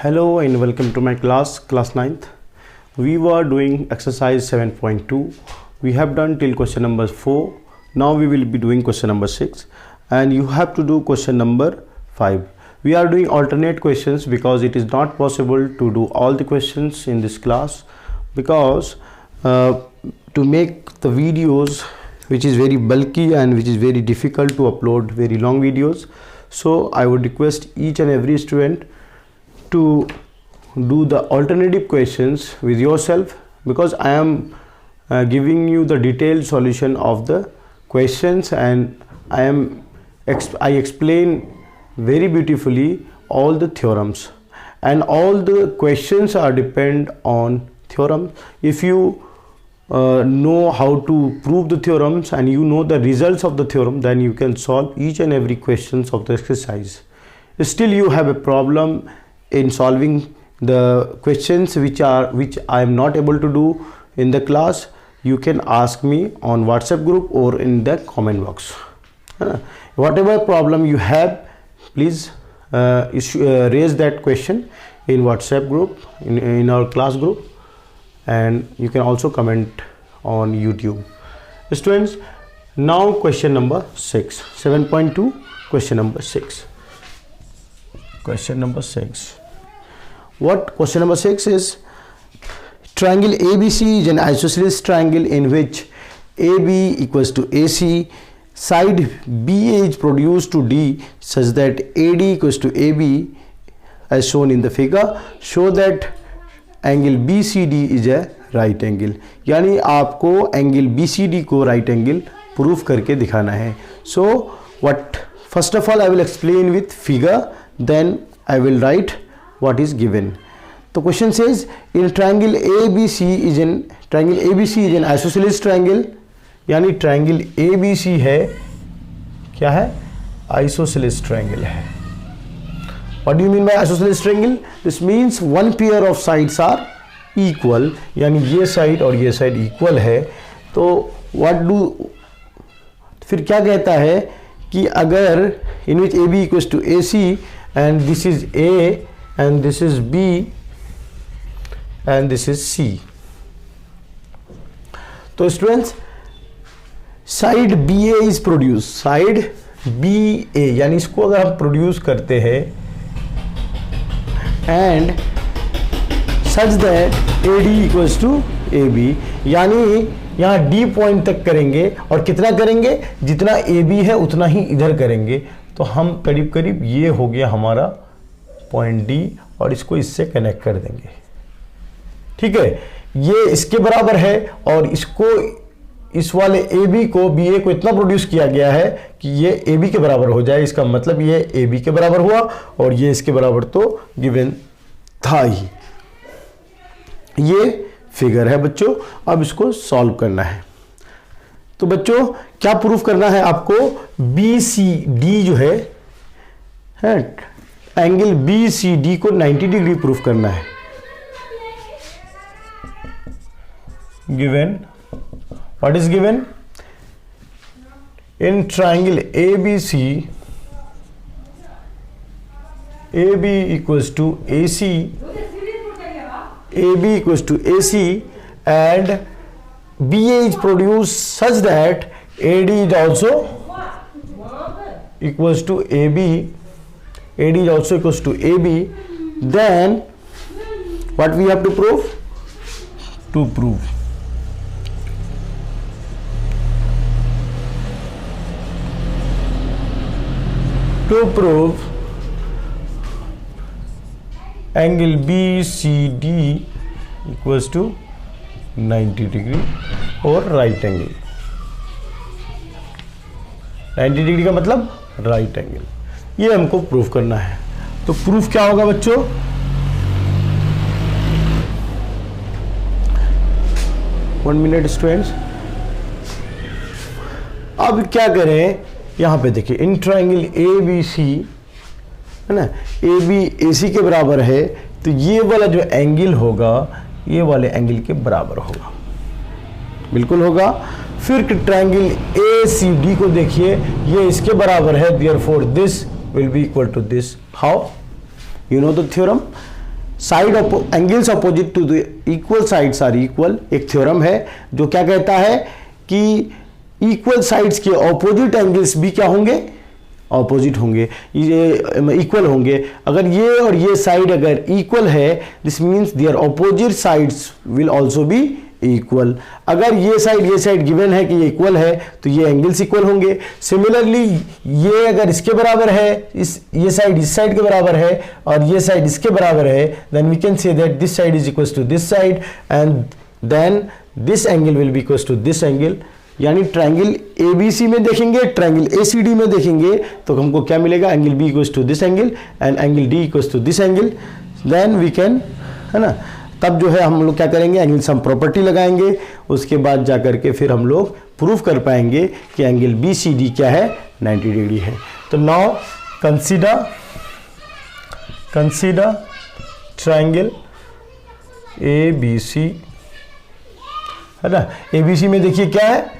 Hello and welcome to my class 9th. We were doing exercise 7.2. We have done till question number 4. Now we will be doing question number 6 and you have to do question number 5. We are doing alternate questions because it is not possible to do all the questions in this class, because to make the videos which is very bulky and which is very difficult to upload very long videos. So I would request each and every student to do the alternative questions with yourself, because I am giving you the detailed solution of the questions and I explain very beautifully all the theorems, and all the questions are depend on theorem. If you know how to prove the theorems and you know the results of the theorem, then you can solve each and every questions of the exercise. Still you have a problem in solving the questions which I am not able to do in the class, you can ask me on WhatsApp group or in the comment box. Whatever problem you have, please raise that question in WhatsApp group, in our class group, and you can also comment on YouTube. Students, now question number 6, 7.2, question number 6. Question number 6. What question number 6 is? Triangle ABC is an isosceles triangle in which AB equals to AC. Side BA is produced to D such that AD equals to AB as shown in the figure. Show that angle BCD is a right angle. यानी आपको angle BCD को right angle proof करके दिखाना है. So what first of all I will explain with figure, then I will write what is given. The question says in triangle ABC is an isosceles triangle. यानी triangle ABC है, क्या है? Isosceles triangle है. What do you mean by isosceles triangle? This means one pair of sides are equal. यानी ये side और ये side equal है. तो फिर क्या कहता है कि अगर in which AB equals to AC and this is A and this is B and this is C. तो students side BA is produced, side BA यानी इसको अगर हम प्रोड्यूस करते हैं and such that AD equals to AB, यानी यहाँ D point तक करेंगे और कितना करेंगे? जितना AB है उतना ही इधर करेंगे. तो हम करीब करीब ये हो गया हमारा पॉइंट D और इसको इससे कनेक्ट कर देंगे. ठीक है, ये इसके बराबर है और इसको इस वाले AB को BA को इतना प्रोड्यूस किया गया है कि ये AB के बराबर हो जाए. इसका मतलब ये AB के बराबर हुआ और ये इसके बराबर तो गिवन था ही. ये फिगर है बच्चों. अब इसको सॉल्व करना है. तो बच्चों क्या प्रूफ करना है आपको? BCD जो है एंगल BCD को 90 डिग्री प्रूफ करना है. Given, what is given? In triangle ABC, AB equals to AC, AB equals to AC and BA is produced such that AD is also equals to AB, AD is also equals to AB. Then what we have to prove? To prove angle BCD equals to 90 degree और right angle. 90 degree का मतलब right angle. ये हमको proof करना है. तो proof क्या होगा बच्चों? One minute students. अब क्या करें? यहाँ पे देखिए इन ट्राइंगल ABC है ना, AB AC के बराबर है, तो ये वाला जो एंगल होगा ये वाले एंगल के बराबर होगा, बिल्कुल होगा. फिर ट्राइंगल ACD को देखिए, ये इसके बराबर है, therefore this will be equal to this. How? You know the theorem. Side angles opposite to the equal sides are equal, एक थ्योरम है जो क्या कहता है कि इक्वल साइड्स के ऑपोजिट एंगल्स भी क्या होंगे, ऑपोजिट होंगे, ये इक्वल होंगे। अगर ये और ये साइड अगर इक्वल है, this means their opposite sides will also be equal. अगर ये साइड गिवन है कि ये इक्वल है तो ये एंगल्स इक्वल होंगे। सिमिलरली ये अगर इसके बराबर है, ये साइड इस साइड के बराबर है और ये साइड इसके बराबर है, then we can say that this side is equals to this side and then this angle will be equals to this angle. यानी ट्रायंगल ABC में देखेंगे, ट्रायंगल ACD में देखेंगे तो हमको क्या मिलेगा, angle B equals to this angle and angle D equals to this angle. Then we can, है ना, तब जो है हम लोग क्या करेंगे, एंगल सम प्रॉपर्टी लगाएंगे, उसके बाद जा करके फिर हम लोग प्रूफ कर पाएंगे कि एंगल BCD क्या है, 90 डिग्री है। तो नाउ कंसीडर ट्रायंगल ABC, है ना। ABC में देखिए क्या है,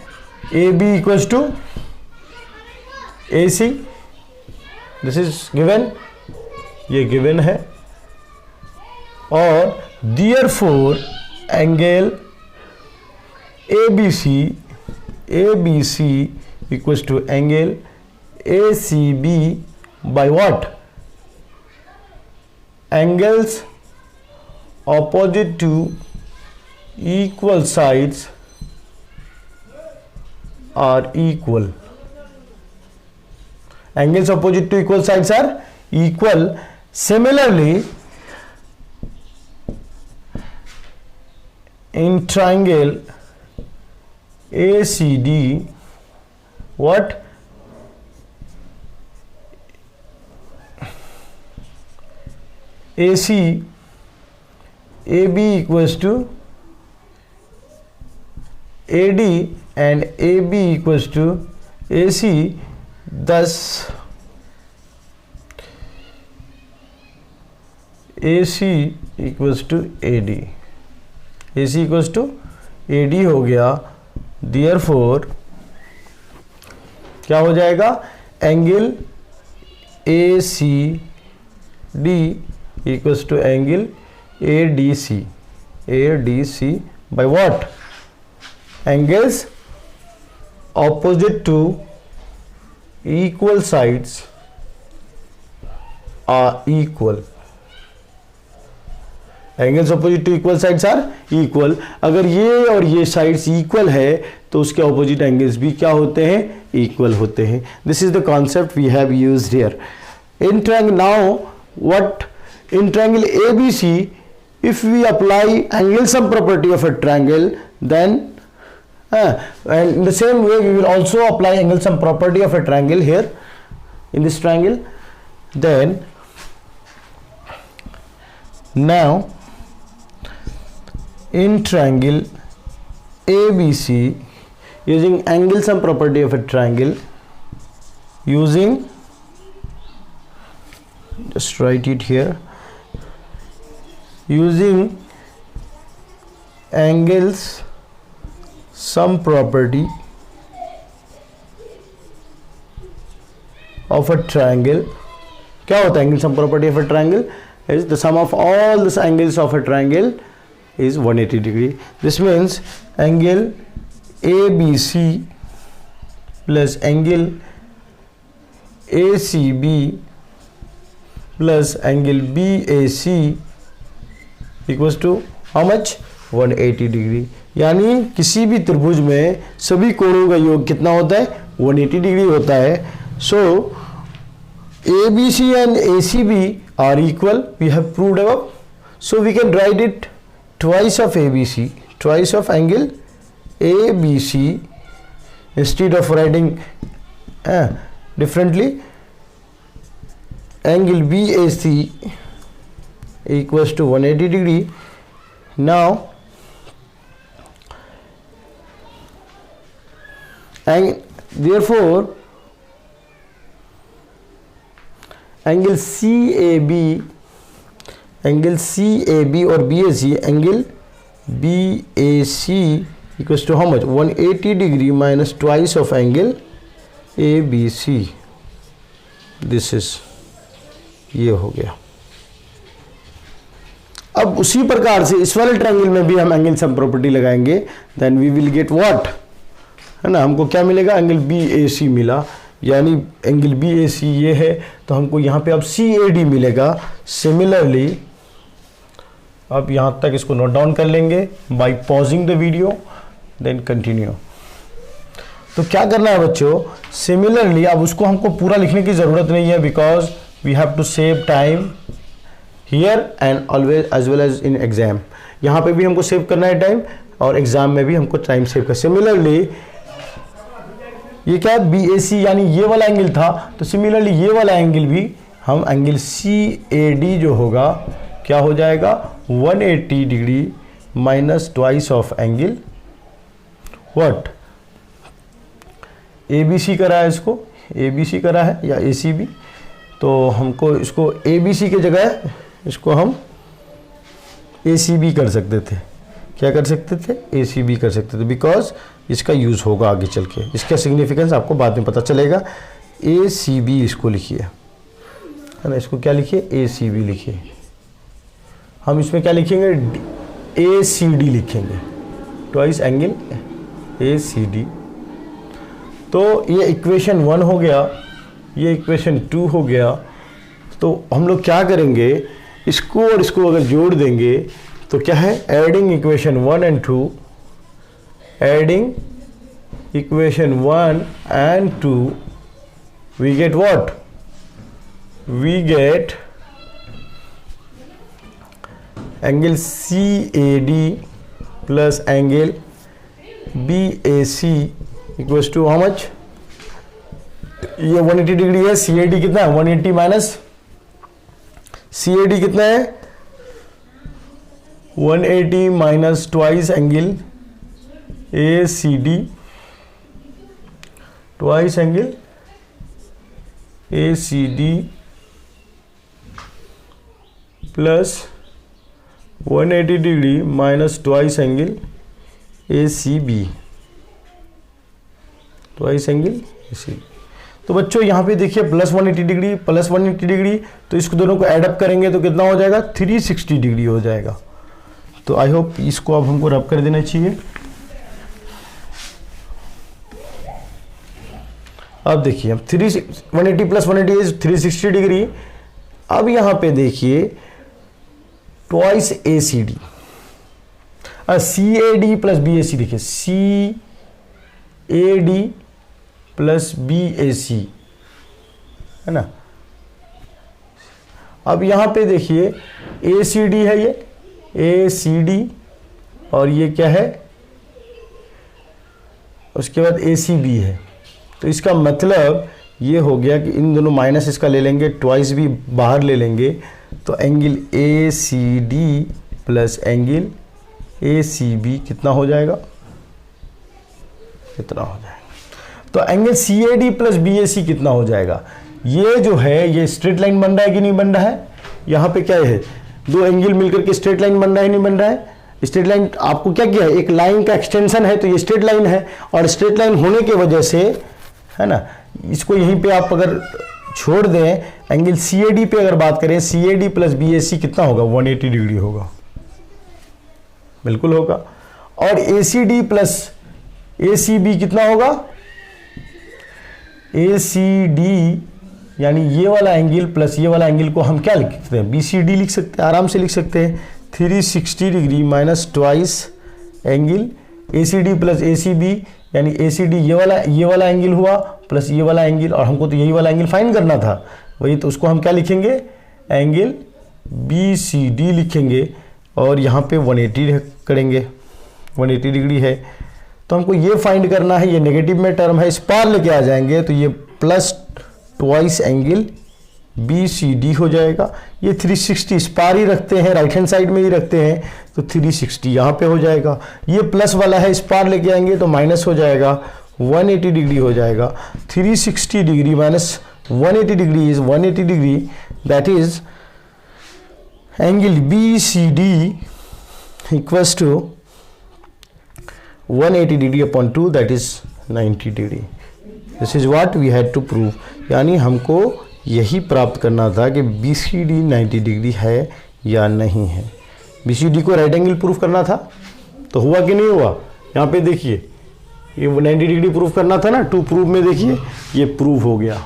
AB equals to AC, this is given, ये गिवन है, और therefore angle ABC equals to angle ACB by what? Angles opposite to equal sides are equal. Angles opposite to equal sides are equal. Similarly, in triangle ACD, what? AB equals to AD and AB equals to AC, thus AC equals to AD, AC equals to AD हो गया। Therefore क्या हो जाएगा, angle ACD equals to angle ADC by what? Angles opposite to equal sides are equal. Angles opposite to equal sides are equal. अगर ये और ये sides equal है तो उसके opposite angles भी क्या होते हैं, equal होते हैं। This is the concept we have used here. In triangle, now what? In triangle ABC, if we apply angle sum property of a triangle, then and in the same way we will also apply angle sum property of a triangle here in this triangle. Then now in triangle ABC, using angle sum property of a triangle, using, just write it here, using angles sum property of a triangle. क्या होता है angle sum property of a triangle? Is the sum of all the angles of a triangle is 180 degree. This means angle ABC plus angle ACB plus angle BAC equals to how much? 180 degree. यानी किसी भी त्रिभुज में सभी कोणों का योग कितना होता है? 180 डिग्री होता है. So ABC and ACB are equal. We have proved above. So we can write it twice of ABC, twice of angle ABC, instead of writing differently. Angle BAC equals to 180 degree. Now and therefore angle CAB or BAC, angle BAC equals to how much? 180 degree minus twice of angle ABC. This is, ये हो गया. अब उसी प्रकार से इस वाले triangle में भी हम एंगल सम प्रॉपर्टी लगाएंगे, then we will get what, है ना, हमको क्या मिलेगा, एंगल BAC मिला, यानी एंगल BAC ये है, तो हमको यहाँ पे अब CAD मिलेगा। सिमिलरली अब यहाँ तक इसको नोट डाउन कर लेंगे by pausing the video, then continue. तो क्या करना है बच्चों, सिमिलरली अब उसको हमको पूरा लिखने की ज़रूरत नहीं है, because we have to save time here and always as well as in exam. यहाँ पे भी हमको सेव करना है टाइम, और एग्जाम में भी हमको टाइम सेव कर। सिमिलरली ये क्या है, BAC यानी ये वाला एंगल था, तो सिमिलरली ये वाला एंगल भी हम एंगल CAD जो होगा क्या हो जाएगा, 180 degree minus twice of angle what, ABC करा है, इसको ABC करा है या ACB, तो हमको इसको ABC के जगह इसको हम ACB कर सकते थे। क्या कर सकते थे, ACB कर सकते थे, बिकॉज इसका यूज़ होगा आगे चल के, इसका सिग्निफिकेंस आपको बाद में पता चलेगा। ACB इसको लिखिए, है ना, इसको क्या लिखिए, ACB लिखिए। हम इसमें क्या लिखेंगे, ACD लिखेंगे, ट्वाइस एंगल ACD। तो ये इक्वेशन 1 हो गया, ये इक्वेशन 2 हो गया। तो हम लोग क्या करेंगे, इसको और इसको अगर जोड़ देंगे तो क्या है, adding equation 1 and 2, adding equation 1 and 2, we get what, we get angle CAD plus angle BAC equals to how much, ये 180 डिग्री है, CAD कितना है, 180 माइनस CAD कितना है, 180 minus twice angle ACD, twice angle ACD plus 180 degree minus twice angle ACB, twice angle ACB। तो बच्चों यहाँ पे देखिए प्लस 180 डिग्री प्लस 180 डिग्री, तो इसको दोनों को ऐड अप करेंगे तो कितना हो जाएगा, 360 डिग्री हो जाएगा। तो आई होप इसको अब हमको रब कर देना चाहिए। अब देखिए हम 180 प्लस 180 इज 360 डिग्री। अब यहाँ पे देखिए twice ACD, CAD plus BAC, देखिए CAD प्लस BAC, है ना। अब यहाँ पे देखिए ACD है, ये ACD, और ये क्या है, उसके बाद ACB है। तो इसका मतलब ये हो गया कि इन दोनों माइनस इसका ले लेंगे, ट्वाइस भी बाहर ले लेंगे, तो angle ACD plus angle ACB कितना हो जाएगा, कितना हो जाएगा। तो एंगल CAD प्लस BAC कितना हो जाएगा, ये जो है ये स्ट्रेट लाइन बन रहा है कि नहीं बन रहा है, यहाँ पे क्या है, दो एंगल मिलकर के स्ट्रेट लाइन बन रहा है नहीं बन रहा है। स्ट्रेट लाइन आपको क्या किया है, एक लाइन का एक्सटेंशन है, तो ये स्ट्रेट लाइन है, और स्ट्रेट लाइन होने की वजह से, है ना, इसको यहीं पे आप अगर छोड़ दें, एंगल CAD पे अगर बात करें, CAD प्लस BAC कितना होगा, 180 डिग्री होगा, बिल्कुल होगा। और ACD प्लस ACB कितना होगा, ACD यानी ये वाला एंगल प्लस ये वाला एंगल को हम क्या लिख सकते हैं, BCD लिख सकते हैं, आराम से लिख सकते हैं। 360 degree minus twice angle ACD plus ACB, यानी ACD ये वाला एंगल हुआ प्लस ये वाला एंगल, और हमको तो यही वाला एंगल फाइंड करना था वही, तो उसको हम क्या लिखेंगे, एंगल BCD लिखेंगे, और यहाँ पे 180 करेंगे, 180 डिग्री है। तो हमको ये फाइंड करना है, ये नेगेटिव में टर्म है, इस पार लेके आ जाएंगे तो ये प्लस ट्वाइस एंगल BCD हो जाएगा। ये 360 इस पार ही रखते हैं, राइट हैंड साइड में ही रखते हैं, तो 360 यहाँ पे हो जाएगा। ये प्लस वाला है, इस पार लेके आएंगे तो माइनस हो जाएगा, 180 डिग्री हो जाएगा। 360 degree minus 180 degree is 180 degree, that is angle BCD equals to 180 degree upon 2, that is 90 degree. This is what we had to prove, यानी हमको यही प्राप्त करना था कि BCD 90 डिग्री है या नहीं है। BCD को राइट एंगल प्रूफ करना था, तो हुआ कि नहीं हुआ? यहाँ पे देखिए ये 90 डिग्री प्रूफ करना था ना, टू प्रूफ में देखिए ये प्रूफ हो गया।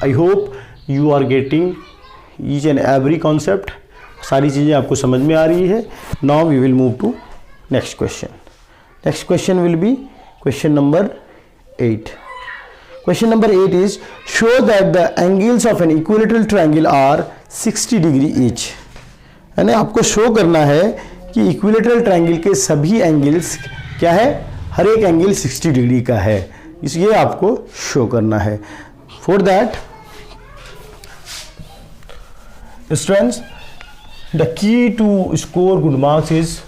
I hope you are getting each and every concept, सारी चीज़ें आपको समझ में आ रही है। Now we will move to next question. Next question will be question number 8. Question number 8 is show that the angles of an equilateral triangle are 60 degree each. यानी आपको शो करना है कि इक्विलेटरल ट्रायंगल के सभी एंगल्स क्या है, हर एक एंगल 60 डिग्री का है, इसलिए आपको शो करना है। For that students the key to score good marks is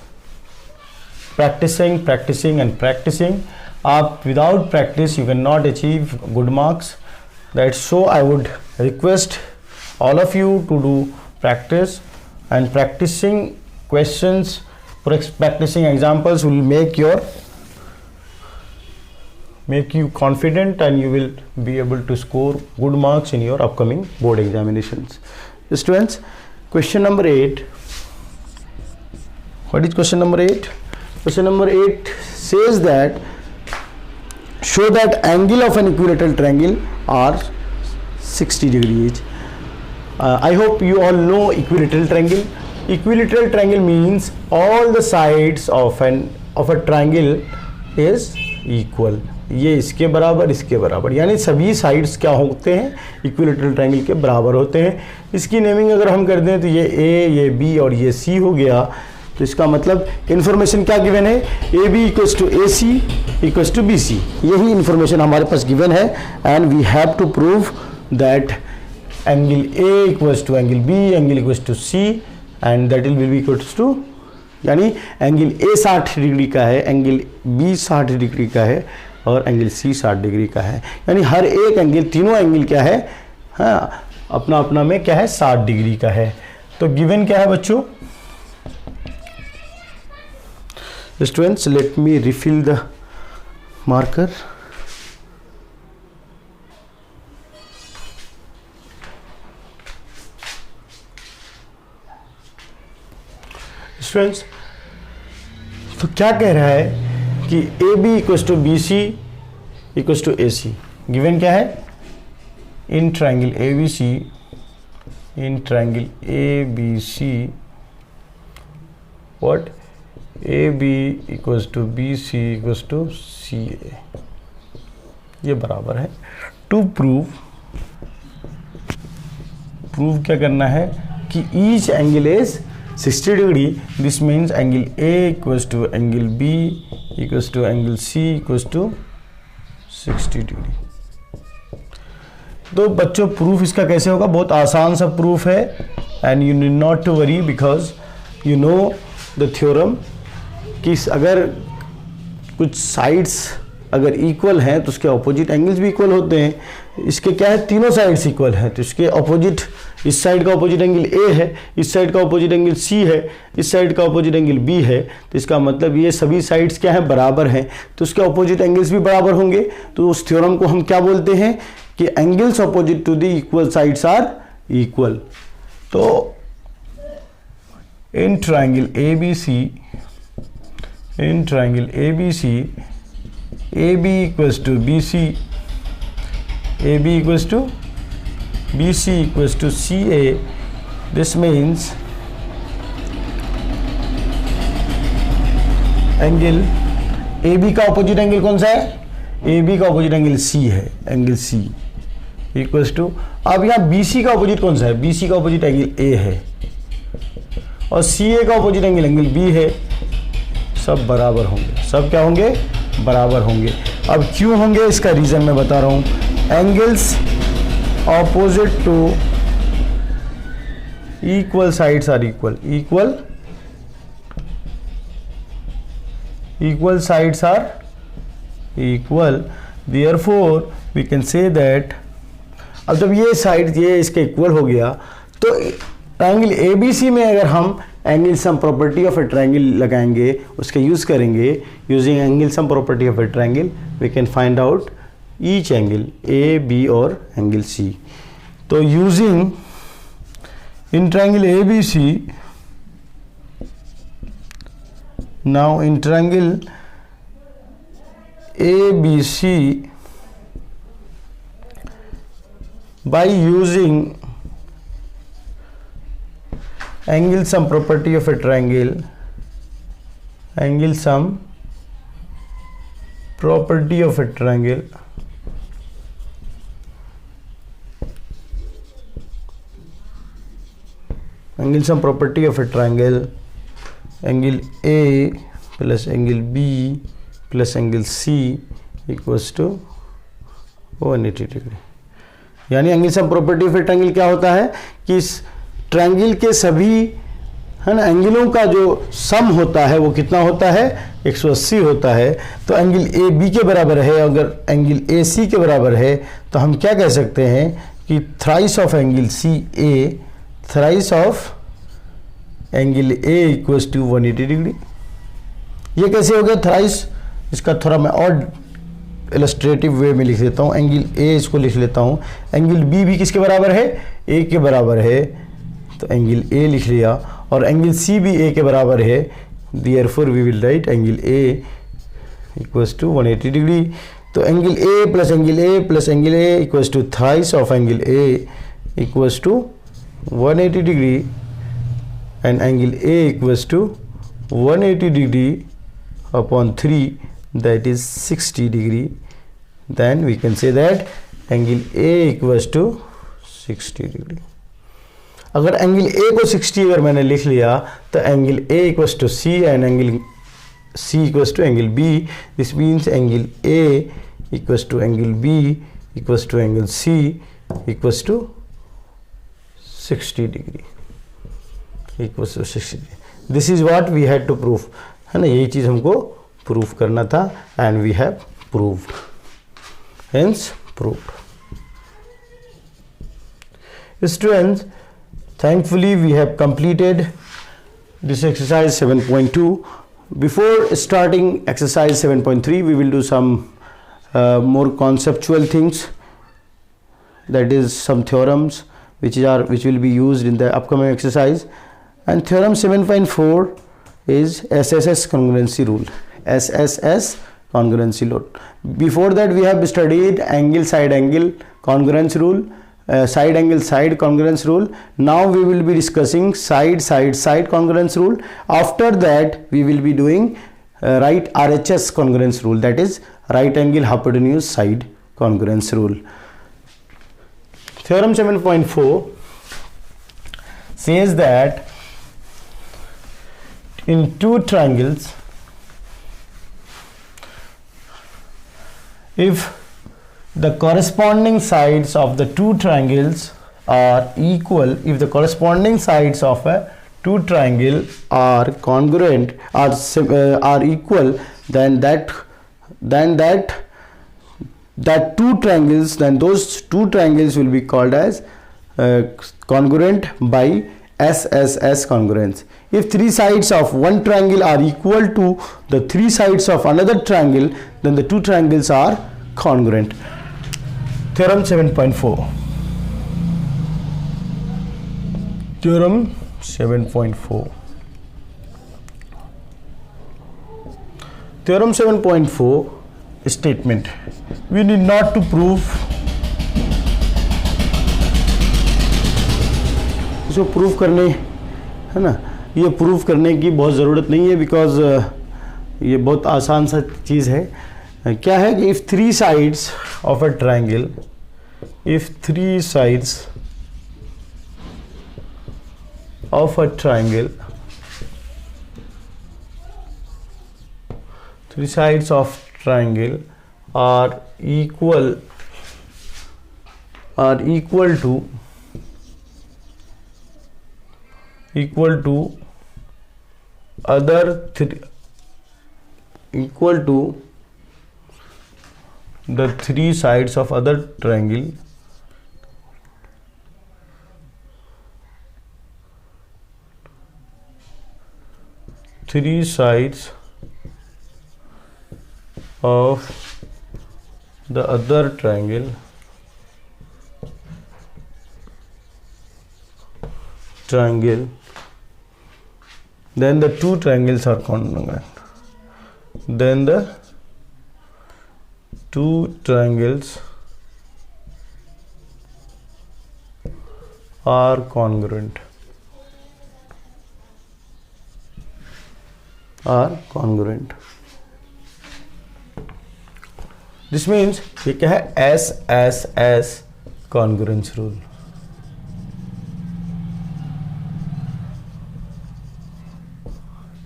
practicing, practicing and practicing. आप without practice you cannot achieve good marks. That's so I would request all of you to do practice, and practicing questions, practicing examples will make you confident, and you will be able to score good marks in your upcoming board examinations. Students, question number 8. What is question number 8? Question number 8 says that show that angle of an equilateral triangle are 60 degree each. I hope you all know equilateral triangle. Equilateral triangle means all the sides of a triangle is equal. ये इसके बराबर, यानी सभी sides क्या होते हैं, equilateral triangle के बराबर होते हैं। इसकी नेमिंग अगर हम कर दें तो ये A, ये B और ये C हो गया। तो इसका मतलब इन्फॉर्मेशन क्या गिवन है, AB equals to AC equals to BC, यही इन्फॉर्मेशन हमारे पास गिवन है। And we have to prove that angle A equals to angle B, angle equals to C, and that will be equals to, यानी angle A 60 degree का है, angle B 60 degree का है और एंगल C 60 डिग्री का है। यानी हर एक एंगल, तीनों एंगल क्या है, हाँ अपना अपना में क्या है, 60 डिग्री का है। तो गिवन क्या है बच्चों? Students, let me refill the marker. Students, तो क्या कह रहा है कि AB equals to BC equals to AC। Given क्या है, in triangle ABC, in triangle ABC what AB equals to BC equals to CA, ये बराबर है। टू प्रूव क्या करना है कि each angle is 60 degree, this means angle A equals to angle B equals to angle C equals to 60 degree. तो बच्चों proof इसका कैसे होगा, बहुत आसान सा प्रूफ है, and you need not to worry because you know the theorem कि अगर कुछ साइड्स अगर इक्वल हैं तो उसके ऑपोजिट एंगल्स भी इक्वल होते हैं। इसके क्या है, तीनों साइड्स इक्वल हैं, तो इसके ऑपोजिट, इस साइड का ऑपोजिट एंगल A है, इस साइड का ऑपोजिट एंगल C है, इस साइड का ऑपोजिट एंगल B है। तो इसका मतलब ये सभी साइड्स क्या है, बराबर हैं, तो उसके ऑपोजिट एंगल्स भी बराबर होंगे। तो उस थ्योरम को हम क्या बोलते हैं कि angles opposite to the equal sides are equal. तो in triangle ABC, AB equals to BC, AB equals to BC equals to CA. This means angle AB का ऑपोजिट एंगल कौन सा है, AB का ऑपोजिट एंगल C है, angle C equals to, अब यहाँ BC का ऑपोजिट कौन सा है, BC का ऑपोजिट एंगल A है और CA का ऑपोजिट एंगल B है। सब बराबर होंगे, सब क्या होंगे, बराबर होंगे। अब क्यों होंगे इसका रीजन मैं बता रहा हूं। Angles opposite to equal sides are equal sides are equal, therefore we can say that, अब जब ये साइड ये इसके इक्वल हो गया तो ट्रायंगल ABC में अगर हम angle sum property of a triangle लगाएंगे, उसके यूज करेंगे, using angle sum property of a triangle we can find out each angle A, B और एंगल C। तो using in triangle ABC Now in triangle ABC, by using angle sum property of a triangle, angle sum property of a triangle, angle sum property of a triangle, angle A plus angle B plus angle C equals to 180 degree. यानी angle sum property of a triangle क्या होता है कि इस triangle के सभी, है ना, एंगलों का जो सम होता है वो कितना होता है, 180 होता है। तो एंगल ए बी के बराबर है, अगर एंगल ए सी के बराबर है तो हम क्या कह सकते हैं कि thrice of angle C A, thrice of angle A equals to 180 degree. ये कैसे हो गया थ्राइस, इसका थोड़ा मैं और इलस्ट्रेटिव वे में लिख देता हूँ। एंगल ए इसको लिख लेता हूँ, एंगल बी भी किसके बराबर है, ए के बराबर है, तो एंगल ए लिख लिया, और एंगल सी भी ए के बराबर है, therefore we will write angle A equals to 180 degree. तो angle A plus angle A plus angle A equals to thrice of angle A equals to 180 degree, and angle A equals to 180 degree upon 3, that is 60 degree. Then we can say that angle A equals to 60 degree. अगर angle A को 60 अगर मैंने लिख लिया तो angle A equals to C and angle C equals to angle B. This means angle A equals to angle B equals to angle C equals to 60 degree. Equals to 60 degree. This is what we had to prove. है ना, यही चीज़ हमको proof करना था, and we have proved, hence proved. Students, thankfully we have completed this exercise 7.2. Before starting exercise 7.3, we will do some more conceptual things, that is some theorems which will be used in the upcoming exercise. And theorem 7.4 is SSS congruency rule. SSS congruency rule. Before that we have studied angle side angle congruence rule, side angle side congruence rule. Now we will be discussing side congruence rule. After that we will be doing right RHS congruence rule, that is right angle hypotenuse side congruence rule. Theorem 7.4 says that in two triangles, if the corresponding sides of the two triangles are equal, if the corresponding sides of a two triangle are congruent, are equal, then those two triangles will be called as congruent by SSS congruence. If three sides of one triangle are equal to the three sides of another triangle, then the two triangles are congruent. Theorem 7.4. Theorem 7.4. Theorem 7.4 statement. We need not to prove. इसको prove करने, है ना, ये prove करने की बहुत ज़रूरत नहीं है, बिकॉज ये बहुत आसान सा चीज़ है। क्या है कि if three sides of a triangle, if three sides of a triangle, three sides of triangle are equal to other three, equal to the three sides of other triangle, three sides of the other triangle then the two triangles are congruent. then the two triangles are congruent. This means ये क्या है, SSS congruence rule.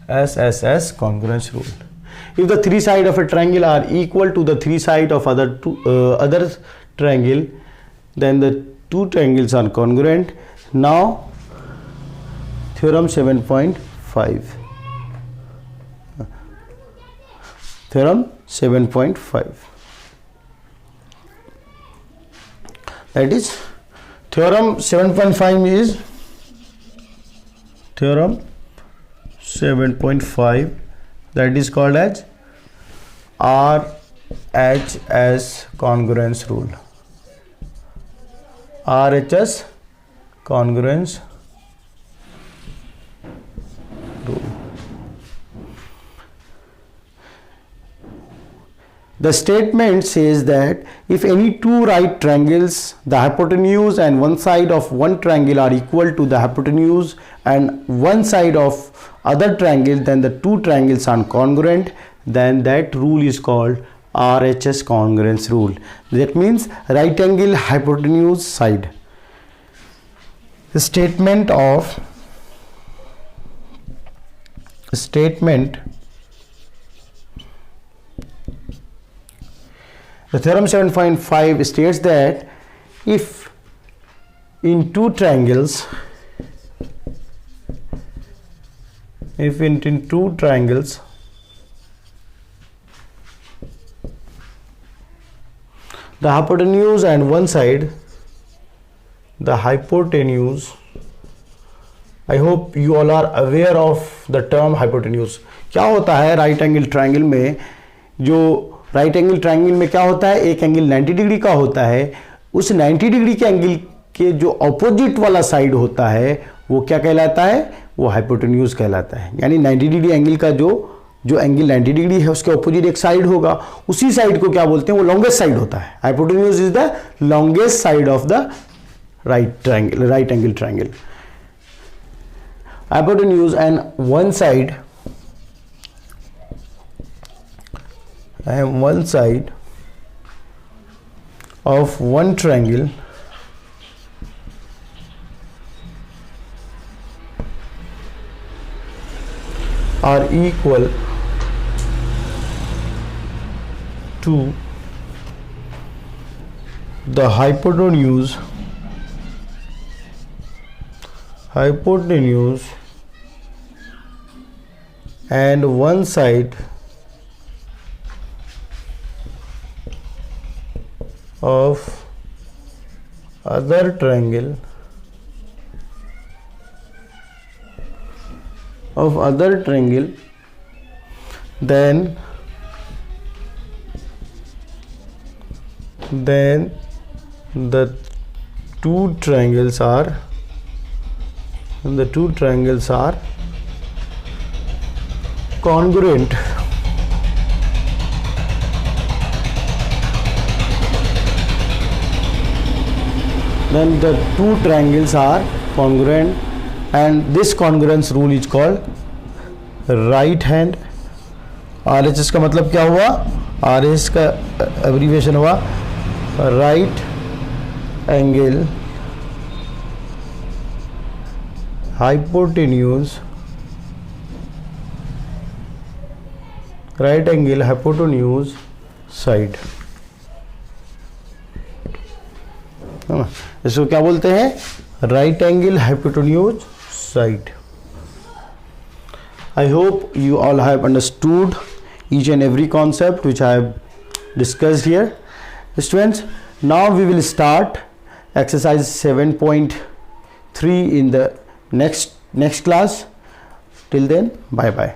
SSS congruence rule. If the three sides of a triangle are equal to the three sides of other triangle, then the two triangles are congruent. Now theorem 7.5. Theorem 7.5. That is, theorem 7.5 is theorem 7.5, that is called as RHS congruence rule. RHS congruence rule. The statement says that if any two right triangles, the hypotenuse and one side of one triangle are equal to the hypotenuse and one side of other triangle, then the two triangles are congruent, then that rule is called RHS congruence rule. That means right angle hypotenuse side. The statement the theorem 7.5 states that if in two triangles, the hypotenuse and one side, the hypotenuse, I hope you all are aware of the term hypotenuse. क्या होता है right angle triangle में? जो right angle triangle में क्या होता है, एक एंगल 90 डिग्री का होता है, उस 90 डिग्री के एंगल के जो ऑपोजिट वाला साइड होता है वो क्या कहलाता है, वो हाइपोटेन्यूज कहलाता है. यानी 90 डिग्री एंगल का जो एंगल 90 डिग्री है उसके ऑपोजिट एक साइड होगा, उसी साइड को क्या बोलते हैं, वो लॉन्गेस्ट साइड होता है. Hypotenuse is the longest side of the right angle triangle. Hypotenuse and one side of one triangle are equal to the hypotenuse and one side of other triangle then the two triangles are congruent. Then the two triangles are congruent, and this congruence rule is called right hand. RHS का मतलब क्या हुआ, RHS का abbreviation हुआ right angle hypotenuse, right angle hypotenuse side. इसको क्या बोलते हैं, right angle hypotenuse side. I hope you all have understood each and every concept which I have discussed here. Students, now we will start exercise 7.3 in the next class. Till then, bye bye.